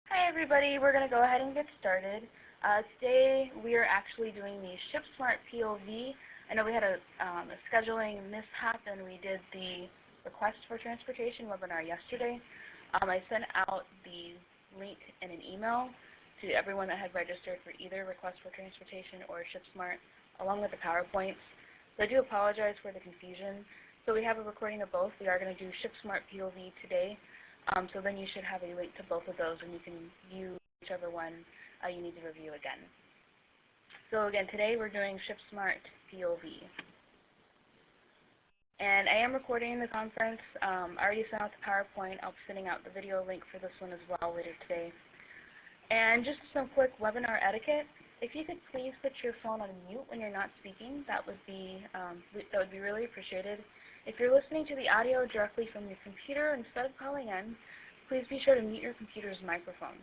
Hi everybody, we're going to go ahead and get started. Today we are actually doing the Shipsmart POV. I know we had a scheduling mishap and we did the request for transportation webinar yesterday. I sent out the link in an email to everyone that had registered for either request for transportation or Shipsmart along with the PowerPoints. So I do apologize for the confusion. So we have a recording of both. We are going to do Shipsmart POV today. So then you should have a link to both of those and you can view whichever one you need to review again. So again, today we're doing Shipsmart POV. And I am recording the conference. I already sent out the PowerPoint. I'll be sending out the video link for this one as well later today. And just some quick webinar etiquette. If you could please put your phone on mute when you're not speaking, that would be really appreciated. If you're listening to the audio directly from your computer instead of calling in, please be sure to mute your computer's microphone.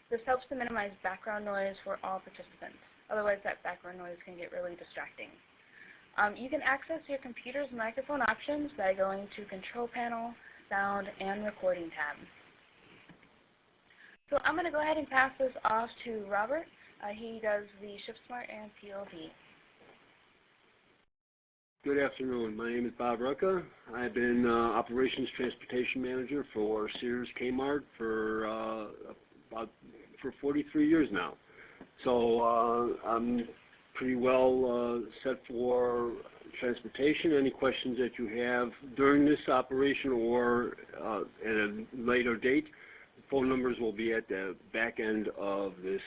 This helps to minimize background noise for all participants. Otherwise, that background noise can get really distracting. You can access your computer's microphone options by going to Control Panel, Sound, and Recording tab. So I'm going to go ahead and pass this off to Robert. He does the Shipsmart and POV. Good afternoon. My name is Bob Rucka. I've been Operations Transportation Manager for Sears Kmart for 43 years now. So I'm pretty well set for transportation. Any questions that you have during this operation or at a later date, the phone numbers will be at the back end of this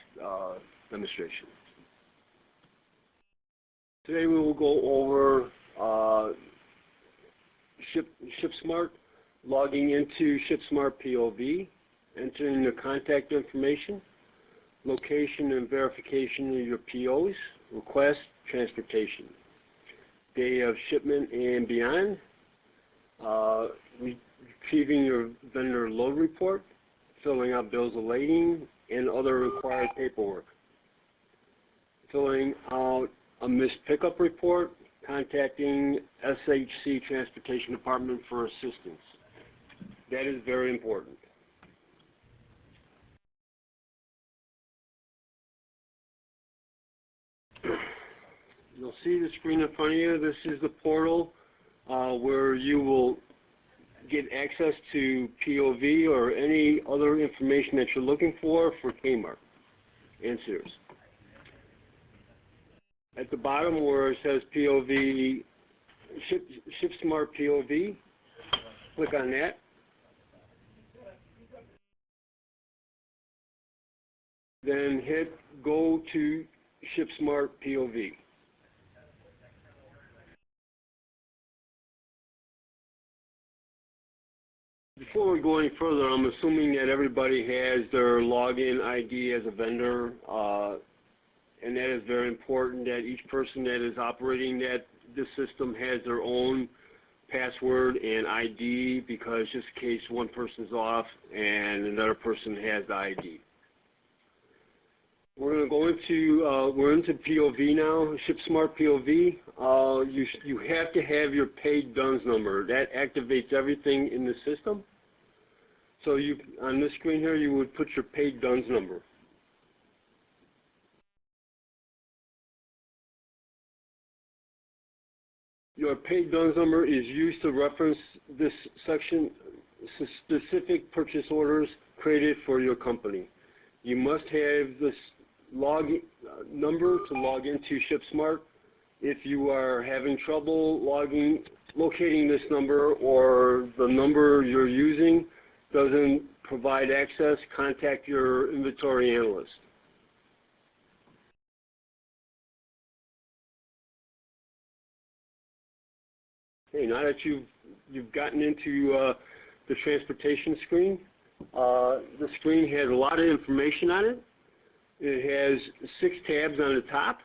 demonstration. Today we will go over Shipsmart, logging into Shipsmart POV, entering the contact information, location and verification of your POs, request, transportation, day of shipment and beyond, retrieving your vendor load report, filling out bills of lading, and other required paperwork, filling out a missed pickup report, contacting SHC Transportation Department for assistance. That is very important. You'll see the screen in front of you. This is the portal where you will get access to POV or any other information that you're looking for Kmart and Sears. At the bottom where it says POV, Shipsmart POV, click on that. Then hit Go to Shipsmart POV. Before we go any further, I'm assuming that everybody has their login ID as a vendor. And that is very important that each person that is operating this system has their own password and ID, because just in case one person's off and another person has the ID. We're going to go into we're into POV now, Shipsmart POV. You have to have your paid DUNS number. That activates everything in the system. So on this screen here, you would put your paid DUNS number. Your paid DUNS number is used to reference this section, specific purchase orders created for your company. You must have this number to log into Shipsmart. If you are having trouble locating this number, or the number you're using doesn't provide access, contact your inventory analyst. Okay, now that you've gotten into the transportation screen, the screen has a lot of information on it. It has 6 tabs on the top,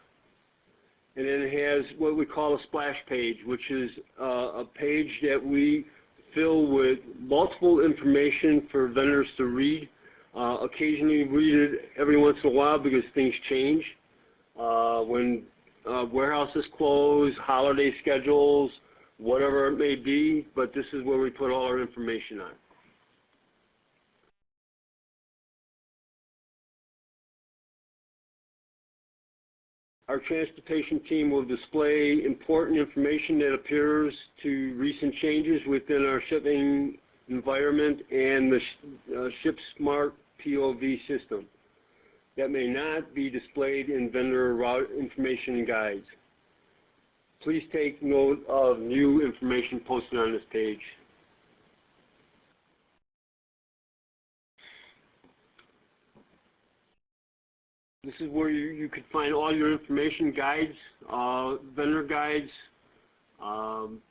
and then it has what we call a splash page, which is a page that we fill with multiple information for vendors to read. Occasionally read it every once in a while because things change. When warehouses close, holiday schedules, whatever it may be, but this is where we put all our information on. our transportation team will display important information that appears to recent changes within our shipping environment and the Shipsmart POV system that may not be displayed in vendor route information guides. Please take note of new information posted on this page. This is where you could find all your information, guides, vendor guides,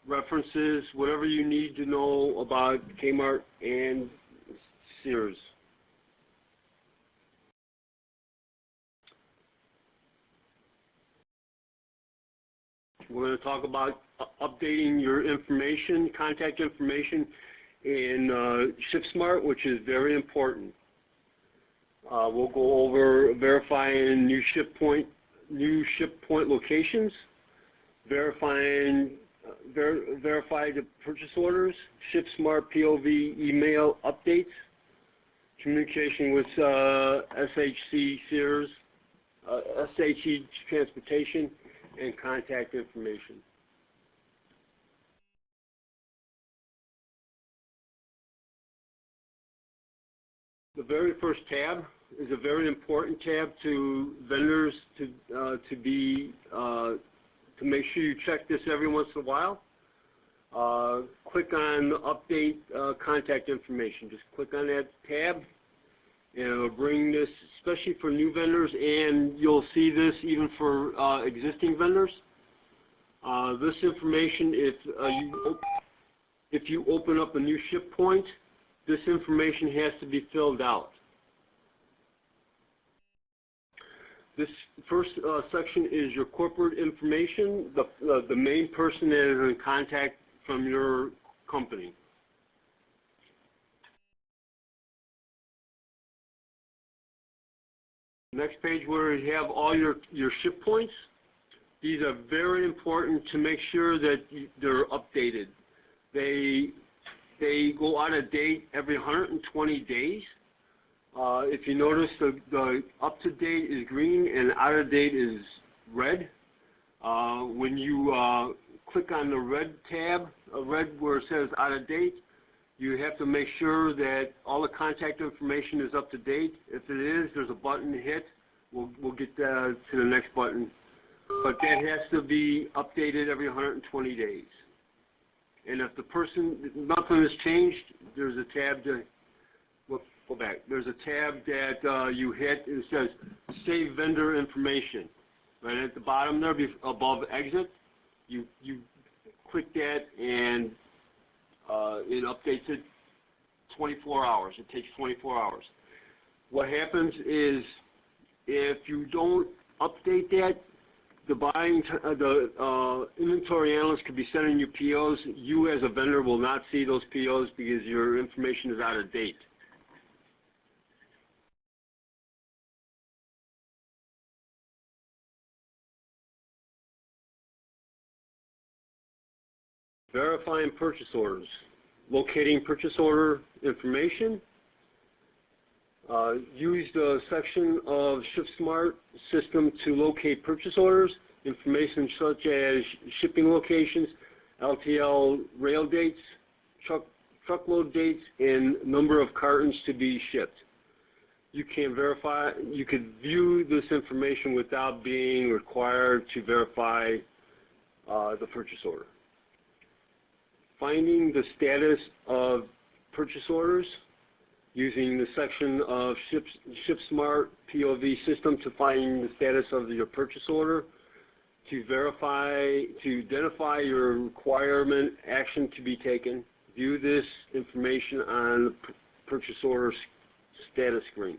references, whatever you need to know about Kmart and Sears. We're going to talk about updating your information, contact information in Shipsmart, which is very important. We'll go over verifying new ship point locations, verify the purchase orders, Shipsmart POV email updates, communication with SHC Sears, SHC Transportation, and contact information. The very first tab is a very important tab to vendors to make sure you check this every once in a while. Click on update contact information. Just click on that tab, and it'll bring this, especially for new vendors, and you'll see this even for existing vendors. This information, if you open up a new ship point, this information has to be filled out. This first section is your corporate information, the main person that is in contact from your company. Next page, where you have all your ship points. These are very important to make sure that they're updated. They go out of date every 120 days. If you notice, the up-to-date is green and out-of-date is red. When you click on the red tab, red where it says out-of-date, you have to make sure that all the contact information is up to date. If it is, there's a button to hit. We'll get to the next button. But that has to be updated every 120 days. And if nothing has changed, there's a tab to, go back. There's a tab that you hit, and it says Save Vendor Information. Right at the bottom there, above Exit, you click that, and it updates it 24 hours. It takes 24 hours. What happens is, if you don't update that, the inventory analyst could be sending you POs. You as a vendor will not see those POs because your information is out of date. Verifying purchase orders. Locating purchase order information. Use the section of Shipsmart system to locate purchase orders, information such as shipping locations, LTL rail dates, truckload dates, and number of cartons to be shipped. You could view this information without being required to verify the purchase order. Finding the status of purchase orders, using the section of Shipsmart POV system to find the status of your purchase order, to identify your requirement action to be taken. View this information on the purchase order status screen.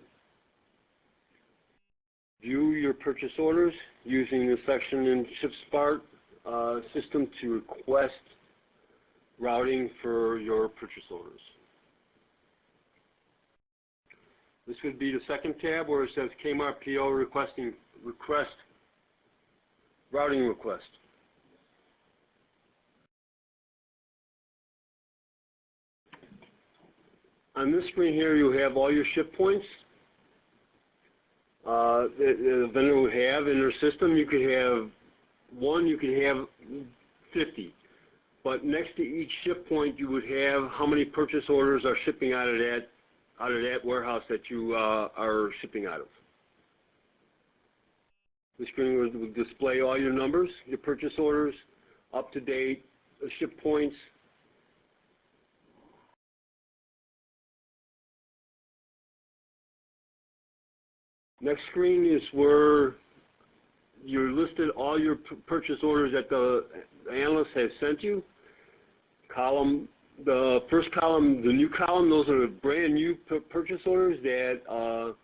View your purchase orders using the section in Shipsmart system to request routing for your purchase orders. This would be the second tab where it says Kmart PO request routing request. On this screen here, you have all your ship points. the vendor would have in their system. You could have one, you could have 50. But next to each ship point, you would have how many purchase orders are shipping out of that warehouse that you are shipping out of. The screen will display all your numbers, your purchase orders, up to date, ship points. Next screen is where you're listed all your purchase orders that the analyst has sent you. The first column, the new column, those are the brand new purchase orders that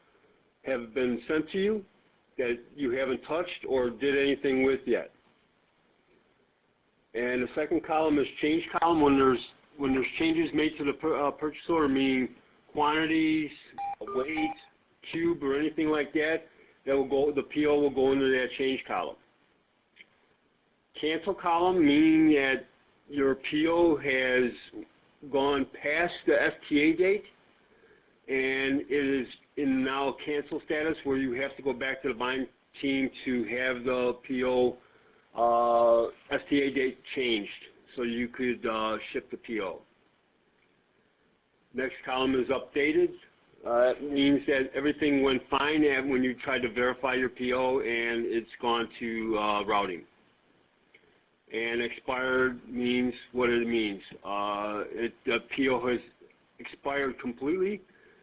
have been sent to you that you haven't touched or did anything with yet. And the second column is change column when there's changes made to the purchase order, meaning quantities, weight, cube, or anything like that. That will go. The PO will go into that change column. Cancel column, meaning that your PO has gone past the STA date and it is in now cancel status where you have to go back to the buying team to have the PO STA date changed so you could ship the PO. Next column is updated. It means that everything went fine when you tried to verify your PO and it's gone to routing. And expired means what it means. The PO has expired completely.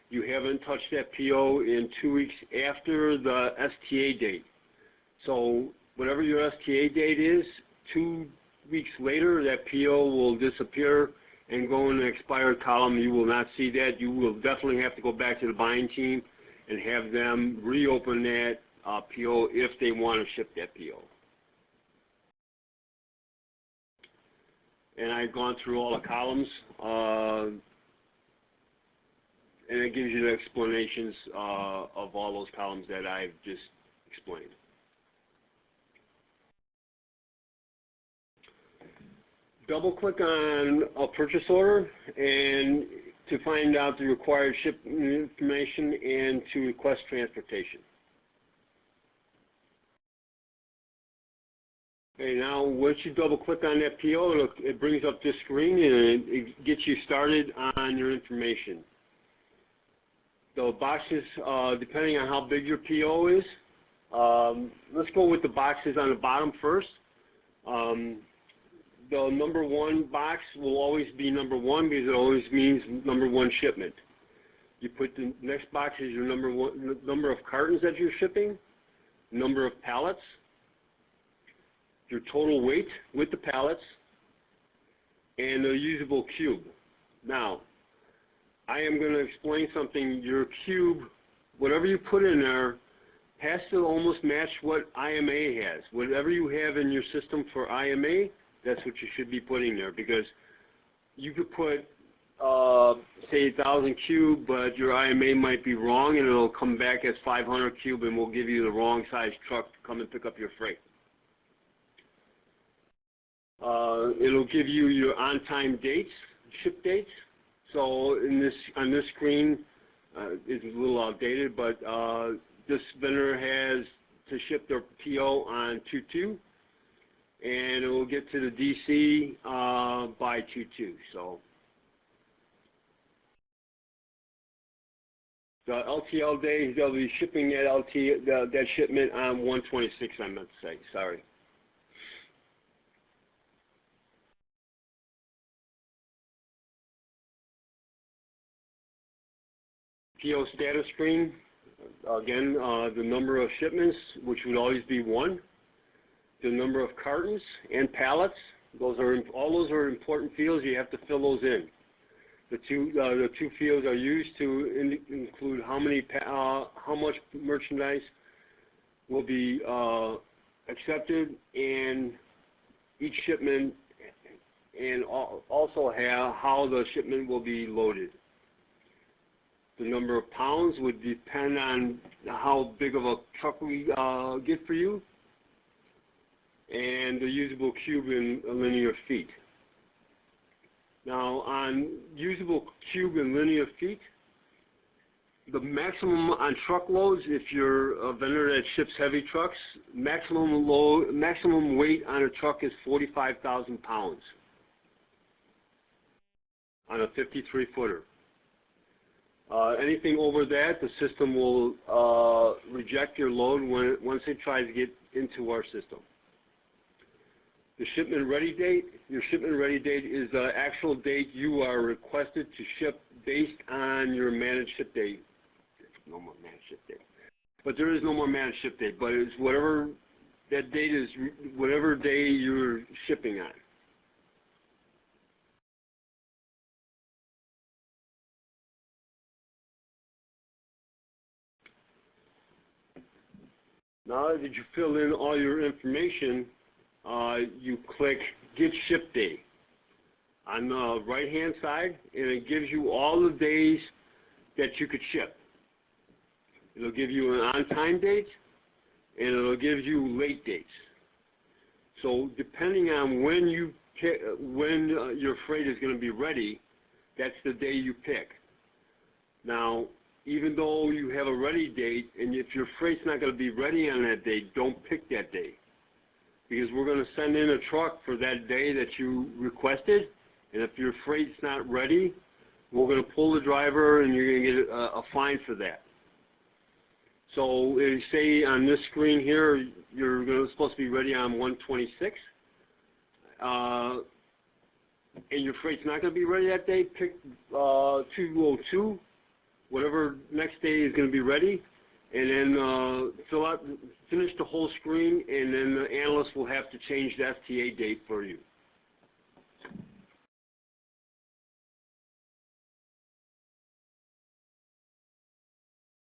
You haven't touched that PO in 2 weeks after the STA date. So whatever your STA date is, 2 weeks later that PO will disappear and go in the expired column. You will not see that. You will definitely have to go back to the buying team and have them reopen that PO if they want to ship that PO. And I've gone through all the columns, and it gives you the explanations of all those columns that I've just explained. Double click on a purchase order and to find out the required shipment information and to request transportation. Okay, now once you double click on that PO, it brings up this screen and it gets you started on your information. The boxes, depending on how big your PO is, let's go with the boxes on the bottom first. The number one box will always be number one because it always means number one shipment. You put the next box is your number of cartons that you're shipping, number of pallets, your total weight with the pallets, and the usable cube. Now, I am going to explain something. Your cube, whatever you put in there, has to almost match what IMA has. Whatever you have in your system for IMA, that's what you should be putting there, because you could put, say, 1,000 cube, but your IMA might be wrong, and it'll come back as 500 cube, and we'll give you the wrong size truck to come and pick up your freight. It'll give you your on-time dates, ship dates. So on this screen, it's a little outdated, but this vendor has to ship their PO on 2/2, and it will get to the DC by 2/2. So the LTL days, they'll be shipping that shipment on 1/26. I meant to say, sorry. PO status screen, again, the number of shipments, which would always be 1, the number of cartons and pallets. All those are important fields. You have to fill those in. The two fields are used to include how much merchandise will be accepted in each shipment, and also how the shipment will be loaded. The number of pounds would depend on how big of a truck we get for you, and the usable cube in linear feet. Now, on usable cube in linear feet, the maximum on truckloads, if you're a vendor that ships heavy trucks, maximum weight on a truck is 45,000 pounds on a 53-footer. Anything over that, the system will reject your load once it tries to get into our system. The shipment ready date, your shipment ready date is the actual date you are requested to ship based on your managed ship date. No more managed ship date. But there is no more managed ship date, but it's whatever that date is, whatever day you're shipping on. Now that you fill in all your information, you click Get Ship Day on the right-hand side, and it gives you all the days that you could ship. It'll give you an on-time date, and it'll give you late dates. So depending on when your freight is going to be ready, that's the day you pick. Now, even though you have a ready date, and if your freight's not going to be ready on that day, don't pick that day. Because we're going to send in a truck for that day that you requested, and if your freight's not ready, we're going to pull the driver and you're going to get a fine for that. So say on this screen here, you're supposed to be ready on 1/26, and your freight's not going to be ready that day, pick 2/02, whatever next day is going to be ready, and then finish the whole screen, and then the analyst will have to change the FTA date for you.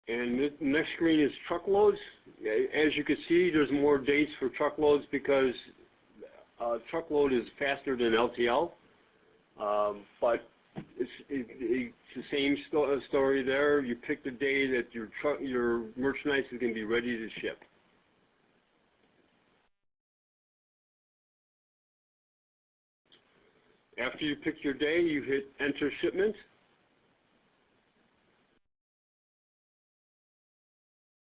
And the next screen is truckloads. As you can see, there's more dates for truckloads because truckload is faster than LTL, but it's the same story there. You pick the day that your merchandise is going to be ready to ship. After you pick your day, you hit Enter Shipment.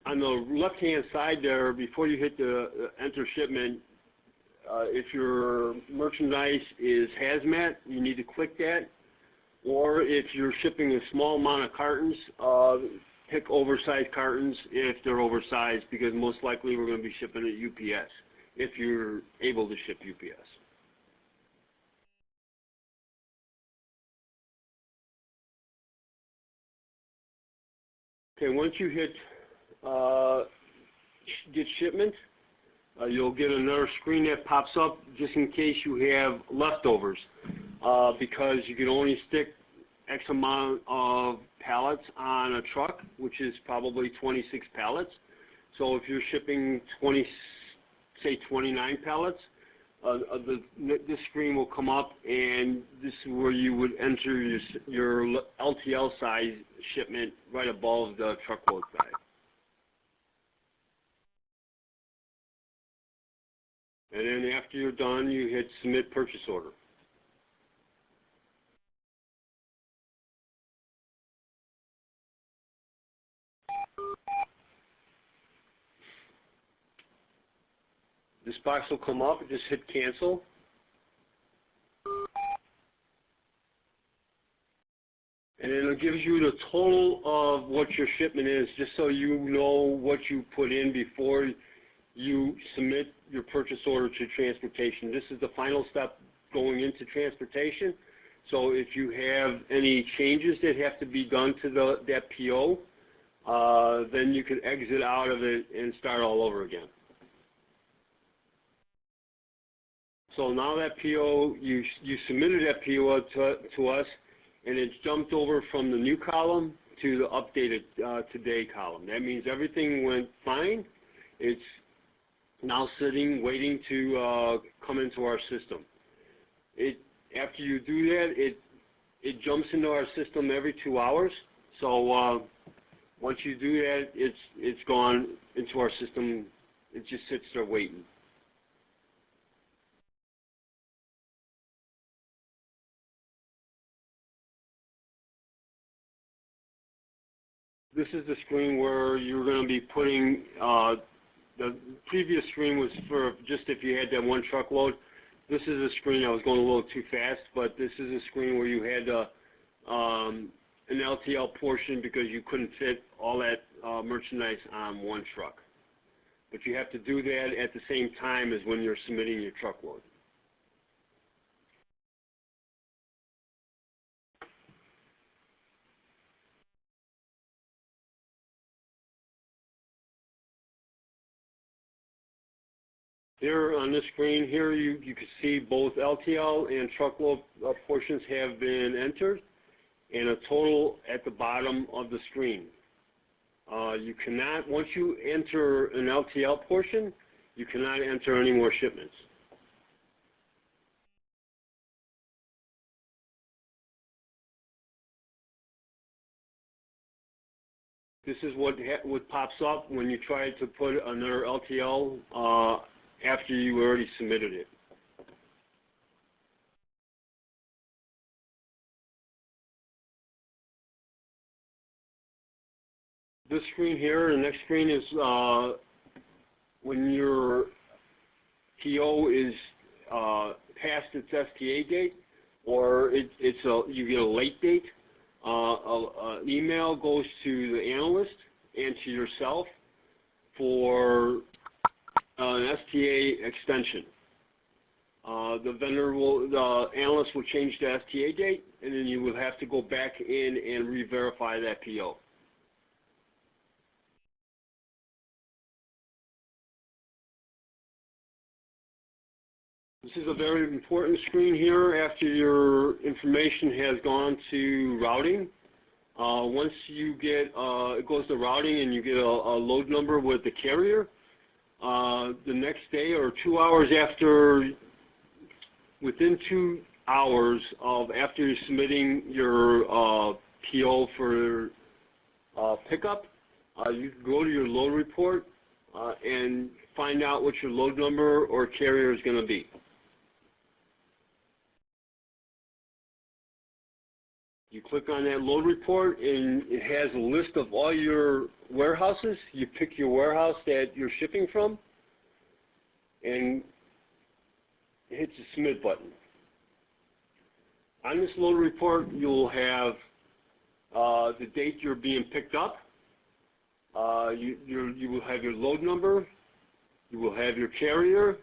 On the left-hand side there, before you hit the Enter Shipment, if your merchandise is hazmat, you need to click that. Or if you're shipping a small amount of cartons, pick oversized cartons if they're oversized, because most likely we're going to be shipping at UPS, if you're able to ship UPS. Okay, once you hit Get Shipment, you'll get another screen that pops up just in case you have leftovers, because you can only stick X amount of pallets on a truck, which is probably 26 pallets. So if you're shipping 29 pallets, this screen will come up, and this is where you would enter your LTL size shipment right above the truckload size. And then after you're done, you hit Submit Purchase Order. This box will come up, just hit Cancel. And then it gives you the total of what your shipment is, just so you know what you put in before you submit your purchase order to transportation. This is the final step going into transportation. So if you have any changes that have to be done to that PO, then you can exit out of it and start all over again. So now that PO, you submitted that PO to us, and it's jumped over from the new column to the updated today column. That means everything went fine. It's now sitting, waiting to come into our system. After you do that, it jumps into our system every 2 hours. So once you do that, it's gone into our system. It just sits there waiting. This is the screen where you're going to be putting, the previous screen was for just if you had that one truckload. This is a screen, I was going a little too fast, but this is a screen where you had an LTL portion because you couldn't fit all that merchandise on one truck. But you have to do that at the same time as when you're submitting your truckload. Here on this screen here, you can see both LTL and truckload portions have been entered, and a total at the bottom of the screen. You cannot, once you enter an LTL portion, you cannot enter any more shipments. This is what pops up when you try to put another LTL after you already submitted it. This screen here, the next screen is when your PO is past its STA date, or you get a late date. An email goes to the analyst and to yourself for an STA extension. The analyst will change the STA date, and then you will have to go back in and re-verify that PO. This is a very important screen here after your information has gone to routing. Once you get, it goes to routing and you get a load number with the carrier, the next day or 2 hours after, within 2 hours of after you're submitting your PO for pickup, you can go to your load report and find out what your load number or carrier is going to be. You click on that load report, and it has a list of all your warehouses. You pick your warehouse that you're shipping from, and hit the submit button. On this load report, you'll have the date you're being picked up. You will have your load number. You will have your carrier.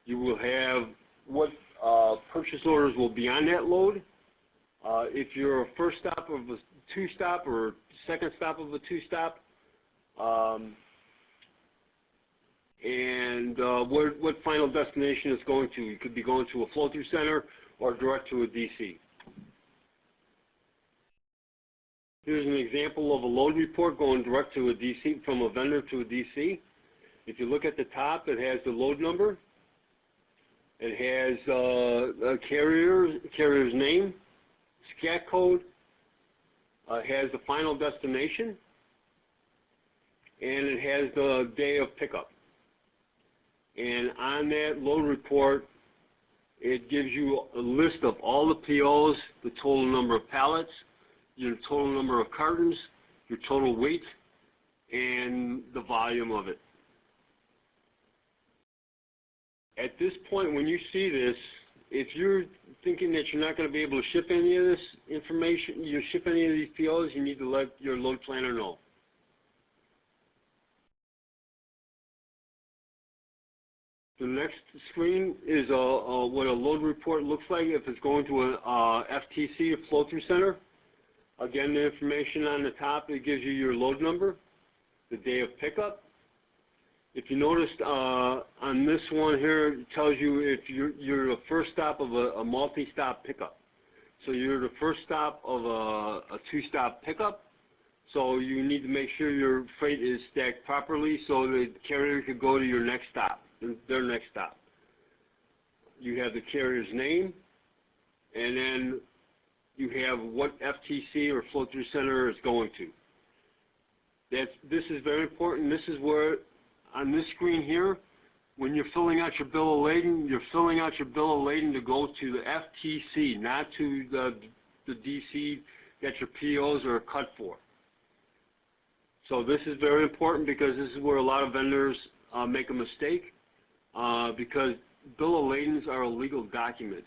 You will have what purchase orders will be on that load. If you're a first stop of a two-stop or second stop of a two-stop, and what final destination it's going to. You could be going to a flow-through center or direct to a DC. Here's an example of a load report going direct to a DC, from a vendor to a DC. If you look at the top, it has the load number. It has a carrier's name, SCAT code, has the final destination, and it has the day of pickup. And on that load report, it gives you a list of all the POs, the total number of pallets, your total number of cartons, your total weight, and the volume of it. At this point, when you see this, if you're thinking that you're not going to be able to ship any of this information, you ship any of these POs, you need to let your load planner know. The next screen is what a load report looks like if it's going to a FTC, a flow-through center. Again, the information on the top, it gives you your load number, the day of pickup. If you noticed on this one here, it tells you if you're the first stop of a multi-stop pickup. So you're the first stop of a two-stop pickup. So you need to make sure your freight is stacked properly so the carrier could go to your next stop, their next stop. You have the carrier's name, and then you have what FTC or flow-through center is going to. This is very important. This is where, on this screen here, when you're filling out your bill of lading, you're filling out your bill of lading to go to the FTC, not to the DC that your POs are cut for. So this is very important because this is where a lot of vendors make a mistake because bill of ladings are a legal document.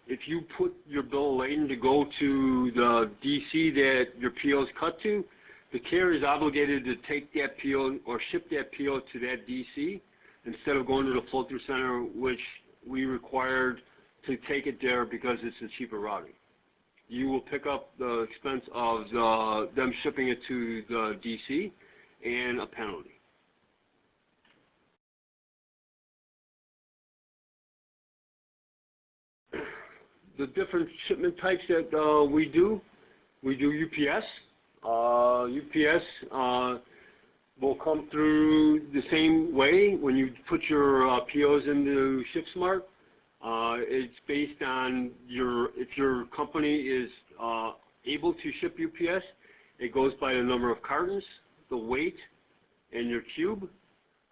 If you put your bill of lading to go to the DC that your PO is cut to, the carrier is obligated to take that PO or ship that PO to that DC instead of going to the flow-through center, which we required to take it there because it's a cheaper routing. You will pick up the expense of them shipping it to the DC and a penalty. The different shipment types that we do UPS. UPS will come through the same way when you put your POs into Shipsmart. It's based on if your company is able to ship UPS, it goes by the number of cartons, the weight, and your cube.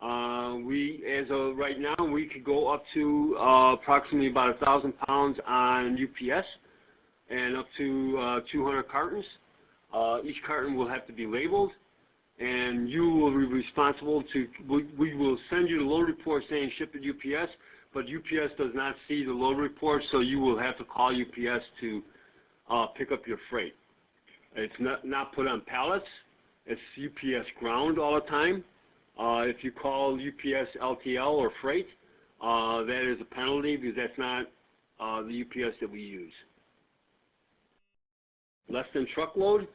As of right now, we could go up to approximately about 1,000 pounds on UPS and up to 200 cartons. Each carton will have to be labeled, and you will be responsible to, we will send you the load report saying ship at UPS, but UPS does not see the load report, so you will have to call UPS to pick up your freight. It's not put on pallets. It's UPS ground all the time. If you call UPS LTL or freight, that is a penalty because that's not the UPS that we use. Less than truckload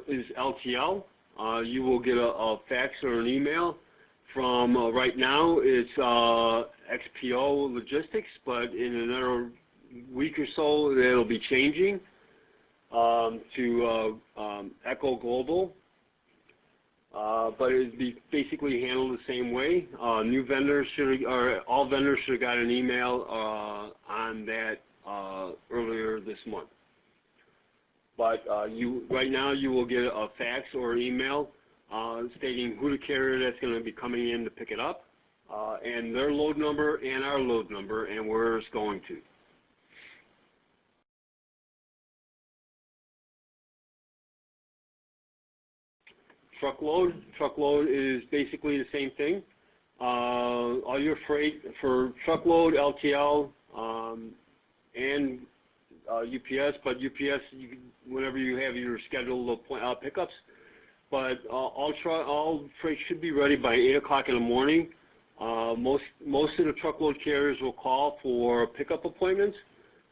is LTL. You will get a fax or an email from, right now, it's XPO Logistics, but in another week or so, it'll be changing to Echo Global. But it'd be basically handled the same way. New vendors all vendors should have got an email on that earlier this month. But right now you will get a fax or email stating who the carrier that's going to be coming in to pick it up, and their load number and our load number and where it's going to. Truckload is basically the same thing. All your freight for truckload, LTL, and UPS, but UPS, whenever you have your scheduled pickups, but all freight should be ready by 8 o'clock in the morning. Most of the truckload carriers will call for pickup appointments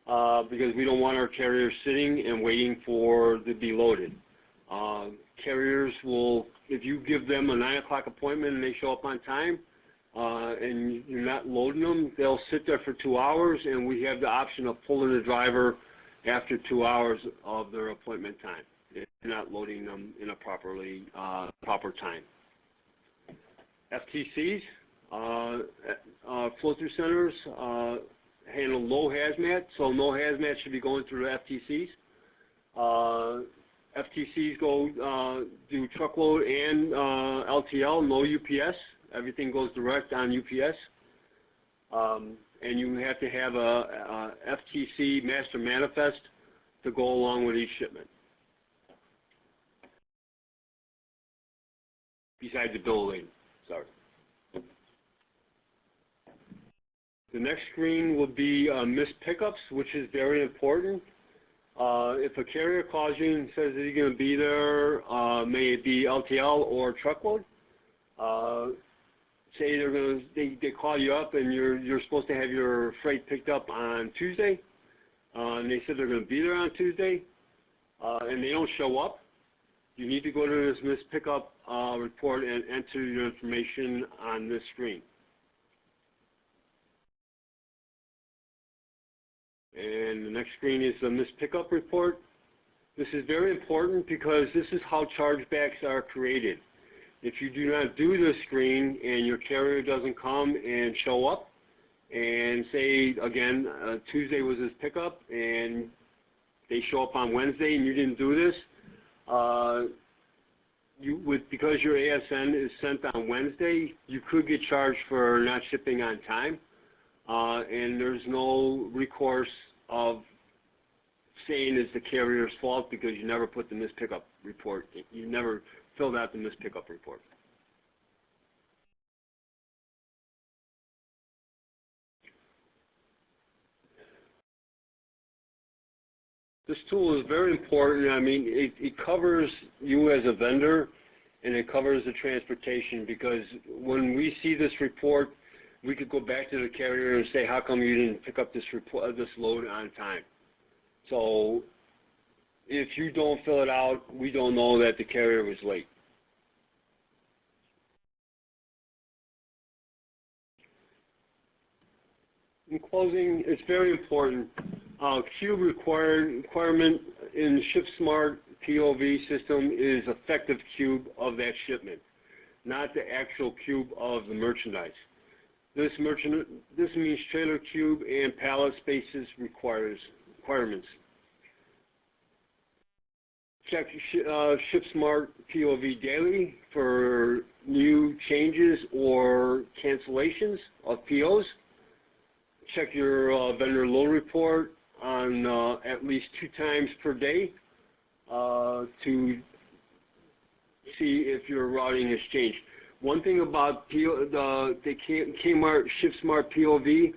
because we don't want our carriers sitting and waiting to be loaded. Carriers will, if you give them a 9 o'clock appointment and they show up on time and you're not loading them, they'll sit there for 2 hours, and we have the option of pulling the driver after 2 hours of their appointment time if you're not loading them in a proper time. FTCs, flow-through centers, handle low hazmat, so no hazmat should be going through the FTCs. FTCs go do truckload and LTL, no UPS. Everything goes direct on UPS. And you have to have a FTC master manifest to go along with each shipment, besides the bill of lading. Sorry. The next screen will be missed pickups, which is very important. If a carrier calls you and says that he's going to be there, may it be LTL or truckload, say they call you up and you're supposed to have your freight picked up on Tuesday, and they said they're going to be there on Tuesday, and they don't show up, you need to go to this missed pickup report and enter your information on this screen. And the next screen is the missed pickup report. This is very important because this is how chargebacks are created. If you do not do this screen and your carrier doesn't come and show up and say, again, Tuesday was his pickup and they show up on Wednesday and you didn't do this, because your ASN is sent on Wednesday, you could get charged for not shipping on time. And there's no recourse saying it's the carrier's fault because you never put the missed pickup report. You never filled out the missed pickup report. This tool is very important. I mean, it covers you as a vendor, and it covers the transportation, because when we see this report, we could go back to the carrier and say, how come you didn't pick up this load on time? So if you don't fill it out, we don't know that the carrier was late. In closing, it's very important. Cube requirement in Shipsmart POV system is effective cube of that shipment, not the actual cube of the merchandise. This means trailer cube and pallet spaces requirements. Check Shipsmart POV daily for new changes or cancellations of POs. Check your vendor load report on at least 2 times per day to see if your routing has changed. One thing about the Kmart Shipsmart POV,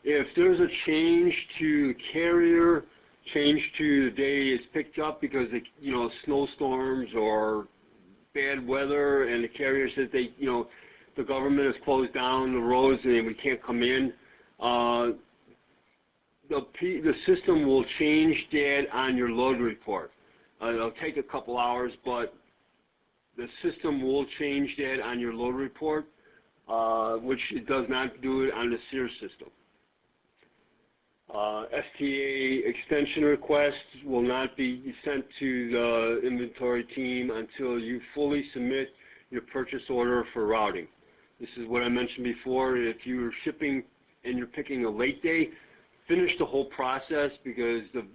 if there's a change to carrier, change to the day it's picked up because of snowstorms or bad weather, and the carrier says the government has closed down the roads and we can't come in, the system will change that on your load report. It'll take a couple hours, but the system will change that on your load report, which it does not do it on the Sears system. STA extension requests will not be sent to the inventory team until you fully submit your purchase order for routing. This is what I mentioned before. If you're shipping and you're picking a late day, finish the whole process, because the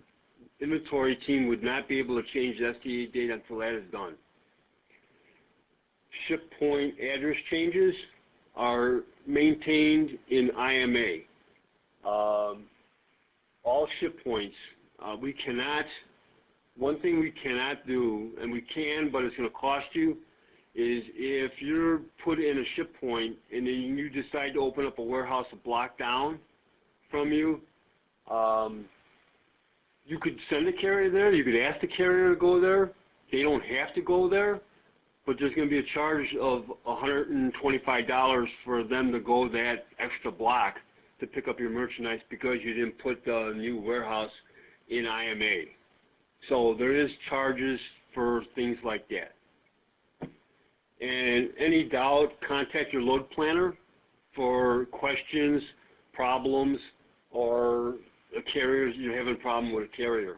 inventory team would not be able to change the STA date until that is done. Ship point address changes are maintained in IMA. All ship points, one thing we cannot do, and we can, but it's going to cost you, is if you're put in a ship point and then you decide to open up a warehouse a block down from you, you could send a carrier there, you could ask the carrier to go there. They don't have to go there, but there's going to be a charge of $125 for them to go that extra block to pick up your merchandise because you didn't put the new warehouse in IMA. So there is charges for things like that. And any doubt, contact your load planner for questions, problems, or a carrier, you're having a problem with a carrier.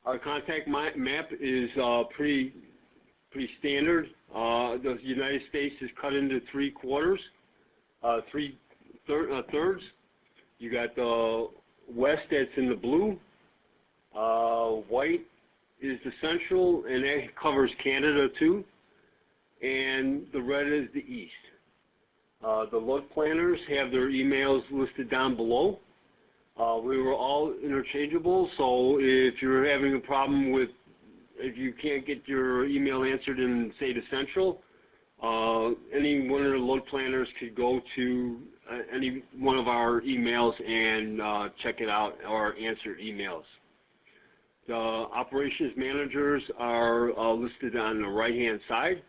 Our contact map is pretty standard. The United States is cut into 3 quarters. 3 thirds. You got the west that's in the blue. White is the central, and that covers Canada too. And the red is the east. The load planners have their emails listed down below. We were all interchangeable, so if you're having a problem if you can't get your email answered in, say, the central, any one of the load planners could go to any one of our emails and check it out or answer emails. The operations managers are listed on the right-hand side.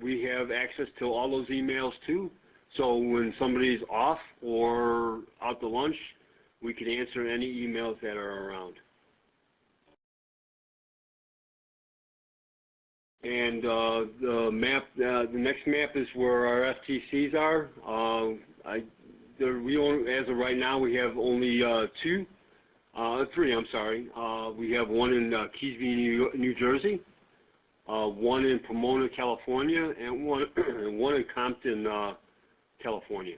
We have access to all those emails too, so when somebody's off or out to lunch, we can answer any emails that are around. And the next map is where our FTCs are. As of right now, we have only 3. I'm sorry. We have one in Keysville, New Jersey, one in Pomona, California, and one in Compton, California.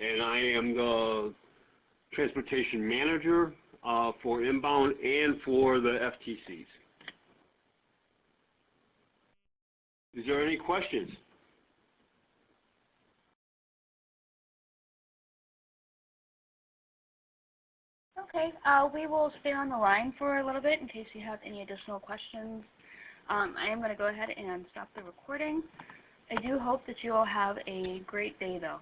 And I am the transportation manager for inbound and for the FTCs. Is there any questions? Okay, we will stay on the line for a little bit in case you have any additional questions. I am going to go ahead and stop the recording. I do hope that you all have a great day, though.